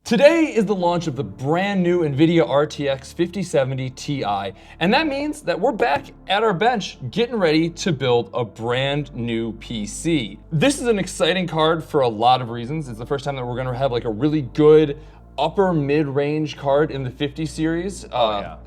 Today is the launch of the brand new NVIDIA RTX 5070 Ti, and that means that we're back at our bench getting ready to build a brand new PC. This is an exciting card for a lot of reasons. It's the first time that we're gonna have like a really good upper mid-range card in the 50 series.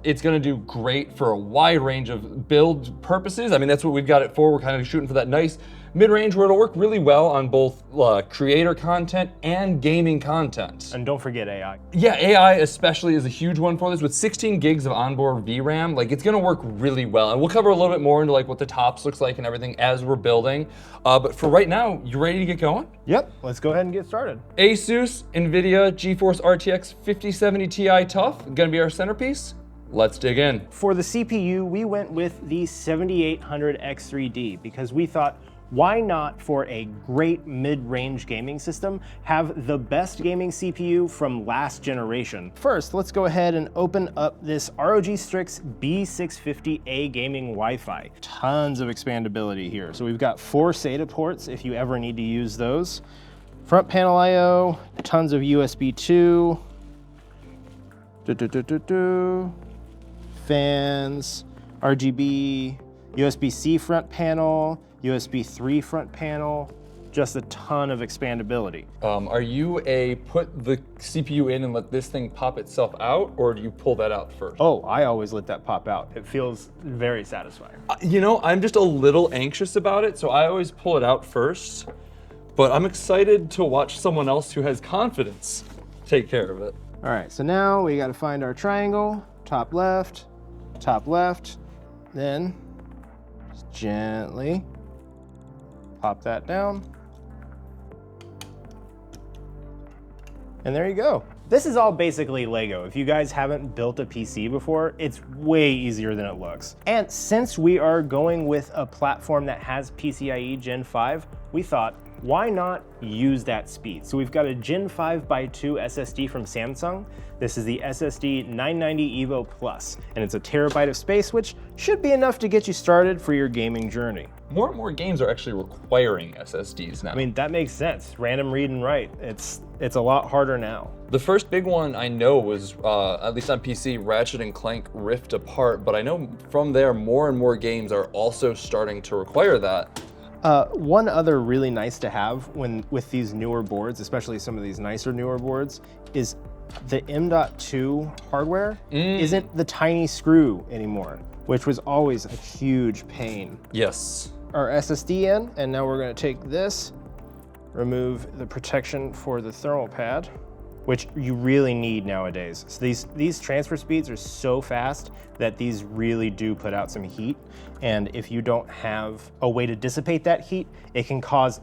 It's gonna do great for a wide range of build purposes. I mean, that's what we've got it for. We're kind of shooting for that nice mid-range where it'll work really well on both creator content and gaming content. And don't forget AI. Yeah, AI especially is a huge one for this. With 16 gigs of onboard VRAM, like it's gonna work really well. And we'll cover a little bit more into like what the tops looks like and everything as we're building. But for right now, you ready to get going? Yep, let's go ahead and get started. ASUS, NVIDIA GeForce RTX 5070 Ti Tough, gonna be our centerpiece. Let's dig in. For the CPU, we went with the 7800X3D because we thought, why not, for a great mid-range gaming system, have the best gaming CPU from last generation? First, let's go ahead and open up this ROG Strix B650A gaming Wi-Fi. Tons of expandability here. So we've got 4 SATA ports if you ever need to use those. Front panel I/O, tons of USB 2. Fans, RGB, USB-C front panel, USB 3 front panel, just a ton of expandability. Are you a put the CPU in and let this thing pop itself out, or do you pull that out first? Oh, I always let that pop out. It feels very satisfying. You know, I'm just a little anxious about it, so I always pull it out first, but I'm excited to watch someone else who has confidence take care of it. All right, so now we gotta find our triangle, top left, then just gently pop that down. And there you go. This is all basically Lego. If you guys haven't built a PC before, it's way easier than it looks. And since we are going with a platform that has PCIe Gen 5, we thought, why not use that speed? So we've got a Gen 5x2 SSD from Samsung. This is the SSD 990 EVO Plus, and it's a terabyte of space, which should be enough to get you started for your gaming journey. More and more games are actually requiring SSDs now. I mean, that makes sense. Random read and write. It's a lot harder now. The first big one I know was, at least on PC, Ratchet & Clank Rift Apart, but I know from there more and more games are also starting to require that. One other really nice to have with these newer boards, especially some of these nicer newer boards, is the M.2 hardware isn't the tiny screw anymore, which was always a huge pain. Yes. Our SSD in, and now we're gonna take this, remove the protection for the thermal pad, which you really need nowadays. So these transfer speeds are so fast that these really do put out some heat. And if you don't have a way to dissipate that heat, it can cause,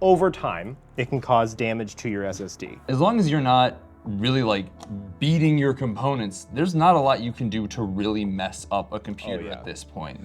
over time, it can cause damage to your SSD. As long as you're not really like beating your components, there's not a lot you can do to really mess up a computer at this point.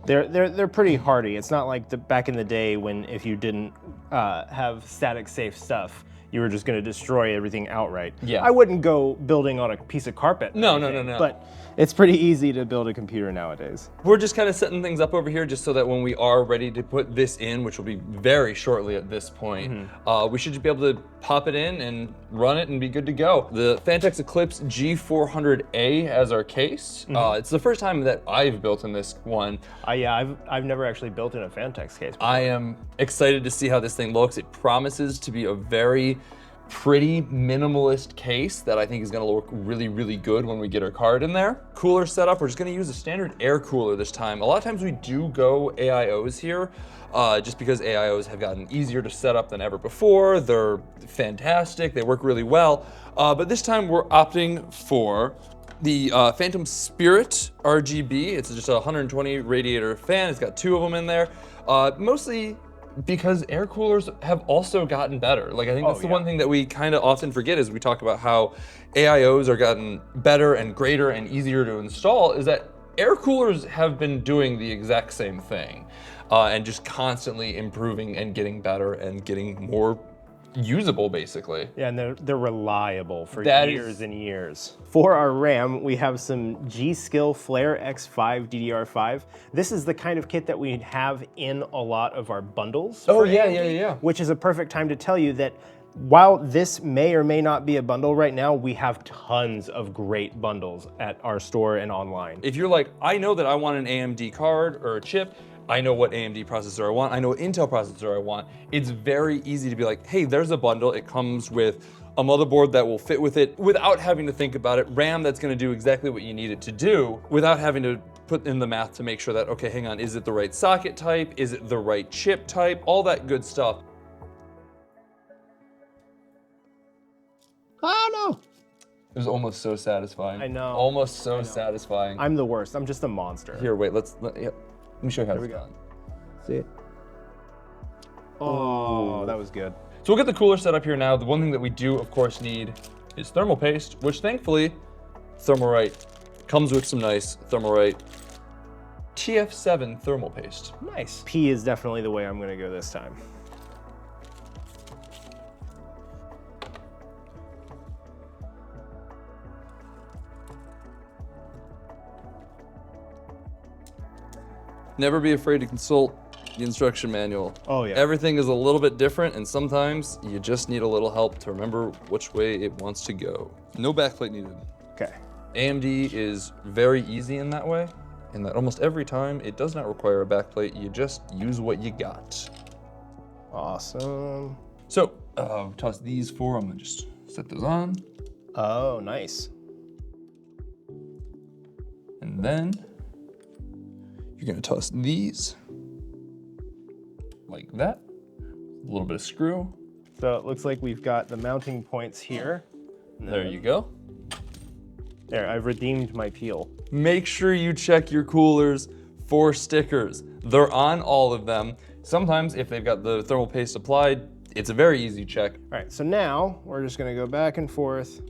They're pretty hardy. It's not like back in the day when if you didn't have static safe stuff, you were just gonna destroy everything outright. Yeah. I wouldn't go building on a piece of carpet. No. But it's pretty easy to build a computer nowadays. We're just kind of setting things up over here just so that when we are ready to put this in, which will be very shortly at this point, we should just be able to pop it in and run it and be good to go. The Phanteks Eclipse G400A as our case. It's the first time that I've built in this one. Yeah, I've never actually built in a Phanteks case before. I am excited to see how this thing looks. It promises to be a very pretty minimalist case that I think is gonna look really, really good when we get our card in there. Cooler setup, we're just gonna use a standard air cooler this time. A lot of times we do go AIOs here, just because AIOs have gotten easier to set up than ever before. They're fantastic, they work really well. But this time we're opting for the Phantom Spirit RGB. It's just a 120 radiator fan. It's got 2 of them in there. Mostly because air coolers have also gotten better. Like I think that's the one thing that we kind of often forget as we talk about how AIOs are gotten better and greater and easier to install, is that air coolers have been doing the exact same thing and just constantly improving and getting better and getting more usable, basically. Yeah, and they're reliable for years and years. For our RAM, we have some G-Skill Flare X5 DDR5. This is the kind of kit that we have in a lot of our bundles. Oh, yeah. Which is a perfect time to tell you that While this may or may not be a bundle right now, we have tons of great bundles at our store and online. If you're like, I know that I want an AMD card or a chip, I know what AMD processor I want, I know what Intel processor I want, it's very easy to be like, hey, there's a bundle, it comes with a motherboard that will fit with it without having to think about it, RAM that's gonna do exactly what you need it to do, without having to put in the math to make sure that, okay, hang on, is it the right socket type? Is it the right chip type? All that good stuff. Oh no! It was almost so satisfying. I know. Almost so satisfying. I'm the worst, I'm just a monster. Here, wait, let me show you how Here we it's go. done. See it? Oh, that was good. So we'll get the cooler set up here now. The one thing that we do, of course, need is thermal paste, which thankfully, Thermalright comes with some nice Thermalright TF7 thermal paste. Nice. P is definitely the way I'm gonna go this time. Never be afraid to consult the instruction manual. Oh yeah. Everything is a little bit different, and sometimes you just need a little help to remember which way it wants to go. No backplate needed. Okay. AMD is very easy in that way, in that almost every time it does not require a backplate, you just use what you got. Awesome. So, toss these four, I'm gonna just set those on. Oh, nice. And then, you're gonna toss these like that. A little bit of screw. So it looks like we've got the mounting points here. There you go. There, I've redeemed my peel. Make sure you check your coolers for stickers. They're on all of them. Sometimes if they've got the thermal paste applied, it's a very easy check. All right, so now we're just gonna go back and forth,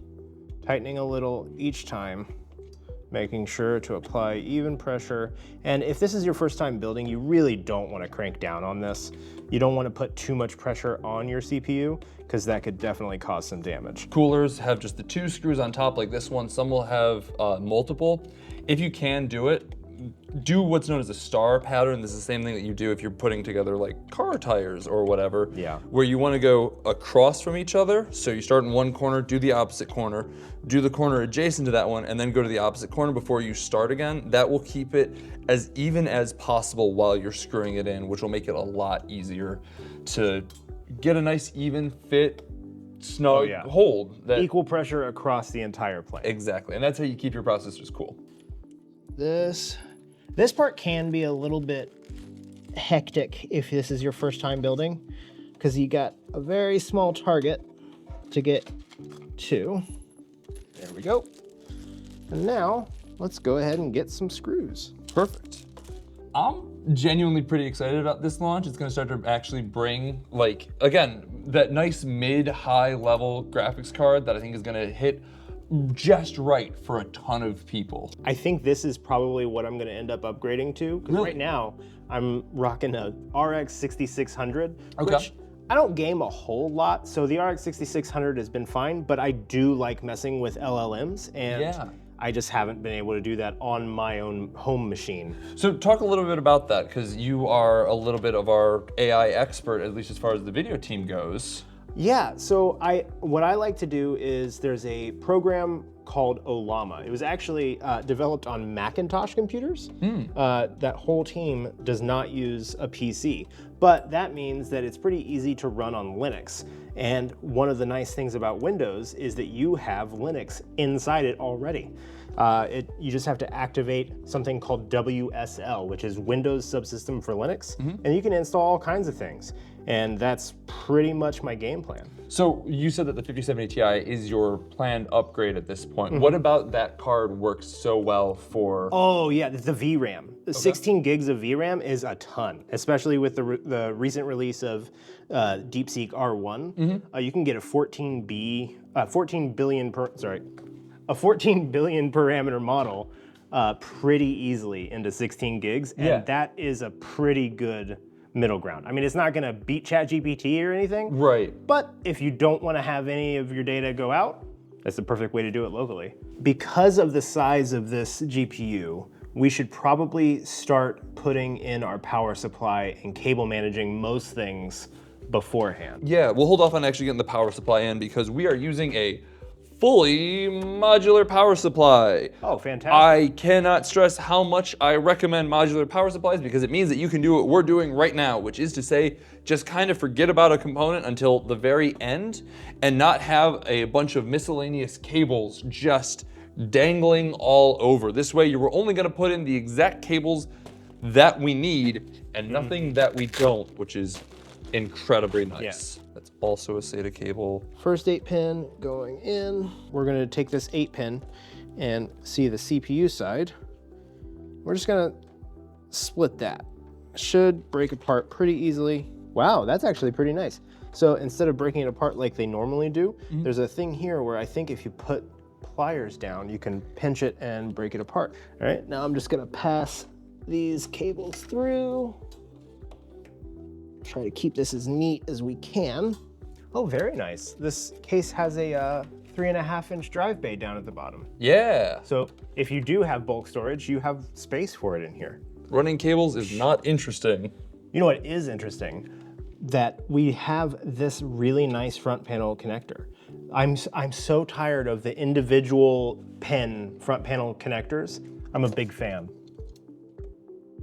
tightening a little each time, making sure to apply even pressure. And if this is your first time building, you really don't want to crank down on this. You don't want to put too much pressure on your CPU because that could definitely cause some damage. Coolers have just the two screws on top like this one. Some will have multiple. If you can do it, do what's known as a star pattern. This is the same thing that you do if you're putting together like car tires or whatever. Yeah. Where you want to go across from each other. So you start in one corner, do the opposite corner, do the corner adjacent to that one, and then go to the opposite corner before you start again. That will keep it as even as possible while you're screwing it in, which will make it a lot easier to get a nice even fit, snug hold. That, equal pressure across the entire plane. exactly, and that's how you keep your processors cool. This part can be a little bit hectic if this is your first time building, because you got a very small target to get to. There we go. And now let's go ahead and get some screws. Perfect. I'm genuinely pretty excited about this launch. It's gonna start to actually bring, like, again, that nice mid-high level graphics card that I think is gonna hit just right for a ton of people. I think this is probably what I'm gonna end up upgrading to, because Really? right now I'm rocking a RX 6600, Okay. which I don't game a whole lot, so the RX 6600 has been fine, but I do like messing with LLMs, and Yeah. I just haven't been able to do that on my own home machine. So talk a little bit about that, because you are a little bit of our AI expert, at least as far as the video team goes. Yeah, so what I like to do is there's a program called Olama. It was actually developed on Macintosh computers. That whole team does not use a PC, but that means that it's pretty easy to run on Linux. And one of the nice things about Windows is that you have Linux inside it already. You just have to activate something called WSL, which is Windows Subsystem for Linux, and you can install all kinds of things. And that's pretty much my game plan. So you said that the 5070 Ti is your planned upgrade at this point. What about that card works so well for? Oh yeah, the VRAM. 16 gigs of VRAM is a ton, especially with the recent release of DeepSeek R1. You can get a 14 billion parameter model pretty easily into 16 gigs, and that is a pretty good middle ground. I mean, it's not gonna beat ChatGPT or anything, Right. but if you don't wanna have any of your data go out, that's the perfect way to do it locally. Because of the size of this GPU, we should probably start putting in our power supply and cable managing most things beforehand. Yeah, we'll hold off on actually getting the power supply in because we are using a fully modular power supply. Oh, fantastic. I cannot stress how much I recommend modular power supplies because it means that you can do what we're doing right now, which is to say, just kind of forget about a component until the very end and not have a bunch of miscellaneous cables just dangling all over. This way, you're only gonna put in the exact cables that we need and nothing that we don't, which is incredibly nice. Yeah. That's also a SATA cable. First 8-pin going in. We're gonna take this 8-pin and see the CPU side. We're just gonna split that. Should break apart pretty easily. Wow, that's actually pretty nice. So instead of breaking it apart like they normally do, there's a thing here where I think if you put pliers down, you can pinch it and break it apart. All right, now I'm just gonna pass these cables through. Try to keep this as neat as we can. Oh, very nice. This case has a 3.5-inch drive bay down at the bottom. Yeah. So if you do have bulk storage, you have space for it in here. Running cables is not interesting. You know what is interesting? That we have this really nice front panel connector. I'm so tired of the individual pen front panel connectors. I'm a big fan.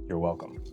You're welcome.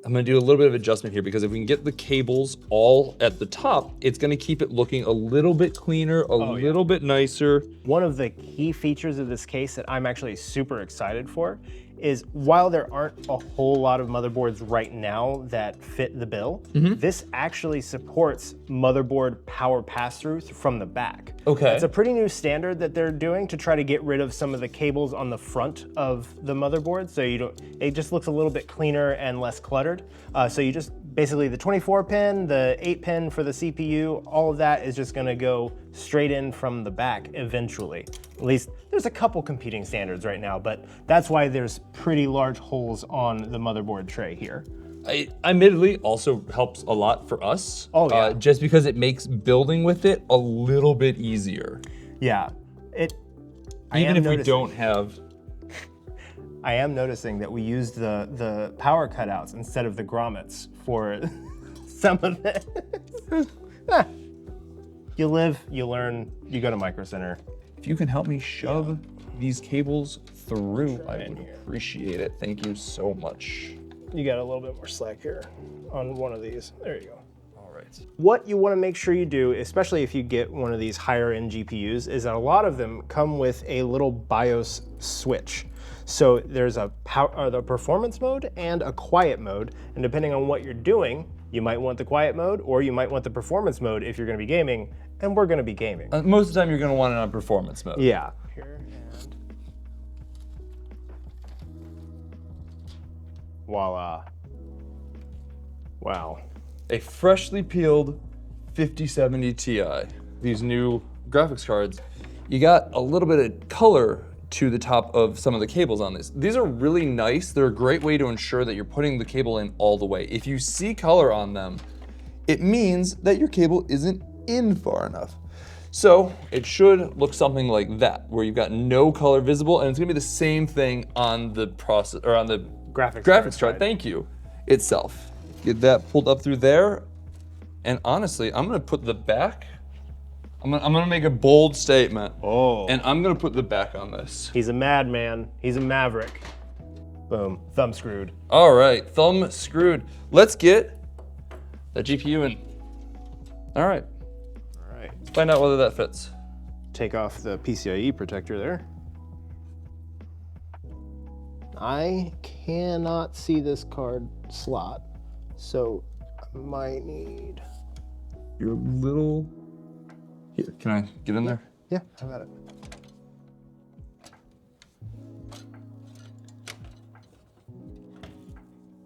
I'm gonna do a little bit of adjustment here because if we can get the cables all at the top, it's gonna keep it looking a little bit cleaner, a little bit nicer. One of the key features of this case that I'm actually super excited for is while there aren't a whole lot of motherboards right now that fit the bill, this actually supports motherboard power pass-through from the back. Okay. It's a pretty new standard that they're doing to try to get rid of some of the cables on the front of the motherboard, so you don't, it just looks a little bit cleaner and less cluttered. So you just, basically the 24-pin, the 8-pin for the CPU, all of that is just gonna go straight in from the back eventually. At least there's a couple competing standards right now, but that's why there's pretty large holes on the motherboard tray here. Admittedly, also helps a lot for us. Oh, yeah. Just because it makes building with it a little bit easier. Yeah, Even if we don't have... I am noticing that we used the power cutouts instead of the grommets for some of it. You live, you learn, you go to microcenter. If you can help me shove these cables through, I would appreciate it. Thank you so much. You got a little bit more slack here on one of these. There you go. All right. What you want to make sure you do, especially if you get one of these higher end GPUs, is that a lot of them come with a little BIOS switch. So there's a the performance mode and a quiet mode, and depending on what you're doing, you might want the quiet mode or you might want the performance mode if you're going to be gaming, and we're going to be gaming. Most of the time you're going to want it on performance mode. Yeah. Here and voila. Wow. A freshly peeled 5070 Ti. These new graphics cards, you got a little bit of color to the top of some of the cables on this. These are really nice. They're a great way to ensure that you're putting the cable in all the way. If you see color on them, it means that your cable isn't in far enough. So it should look something like that, where you've got no color visible, and it's gonna be the same thing on the process, or on the graphics card, thank you, itself. Get that pulled up through there, and honestly, I'm gonna put the back, I'm gonna make a bold statement. Oh. And I'm gonna put the back on this. He's a madman. He's a maverick. Boom, thumb screwed. All right, thumb screwed. Let's get the GPU in. All right. All right. Let's find out whether that fits. Take off the PCIe protector there. I cannot see this card slot, so I might need... You're a little... Here, can I get in there? Yeah, how about it?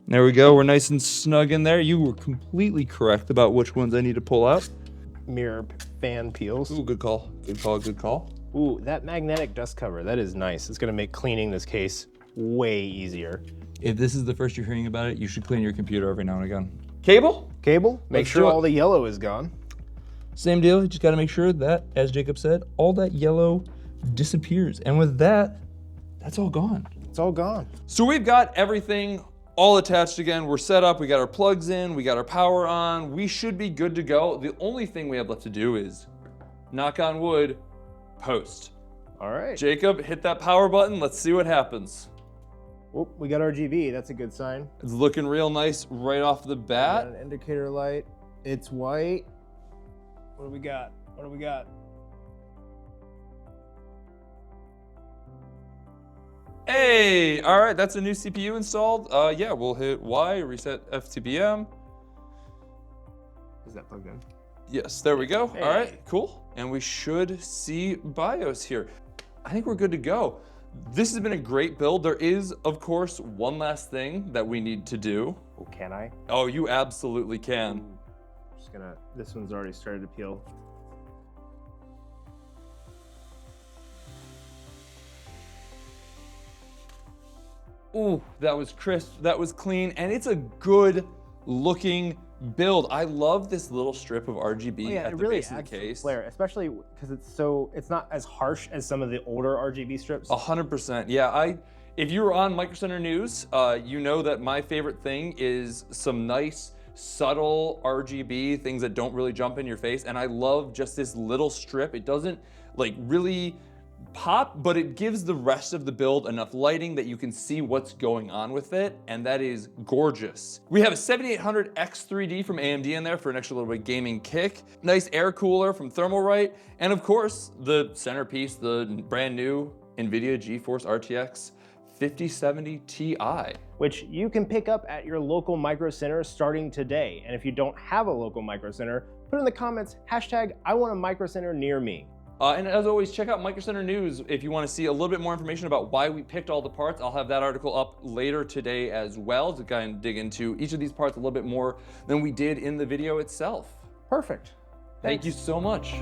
There we go, we're nice and snug in there. You were completely correct about which ones I need to pull out. Mirror fan peels. Ooh, good call, good call, good call. Ooh, that magnetic dust cover, that is nice. It's gonna make cleaning this case way easier. If this is the first you're hearing about it, you should clean your computer every now and again. Cable? Cable, make Let's sure do it. all the yellow is gone. Same deal, you just gotta make sure that, as Jacob said, all that yellow disappears. And with that, that's all gone. It's all gone. So we've got everything all attached again. We're set up, we got our plugs in, we got our power on. We should be good to go. The only thing we have left to do is, knock on wood, post. All right. Jacob, hit that power button. Let's see what happens. Oh, we got RGB. That's a good sign. It's looking real nice right off the bat. Got an indicator light. It's white. What do we got? What do we got? Hey, all right, that's a new CPU installed. Yeah, we'll hit Y, reset FTBM. Is that plugged in? Yes, there we go. Hey. All right, cool. And we should see BIOS here. I think we're good to go. This has been a great build. There is, of course, one last thing that we need to do. Oh, can I? Oh, you absolutely can. Just gonna, this one's already started to peel. Ooh, that was crisp, that was clean, and it's a good looking build. I love this little strip of RGB at the base of the case. Flare, especially because it's not as harsh as some of the older RGB strips. 100%. Yeah, if you were on Microcenter News, you know that my favorite thing is some nice, subtle RGB, things that don't really jump in your face. And I love just this little strip. It doesn't like really pop, but it gives the rest of the build enough lighting that you can see what's going on with it, and that is gorgeous. We have a 7800X3D from AMD in there for an extra little bit of gaming kick. Nice air cooler from Thermalright, and of course, the centerpiece, the brand new NVIDIA GeForce RTX 5070 Ti. Which you can pick up at your local Micro Center starting today. And if you don't have a local Micro Center, put in the comments, hashtag I want a Micro Center near me. And as always, check out Microcenter News if you want to see a little bit more information about why we picked all the parts. I'll have that article up later today as well to kind of dig into each of these parts a little bit more than we did in the video itself. Perfect. Thank you so much.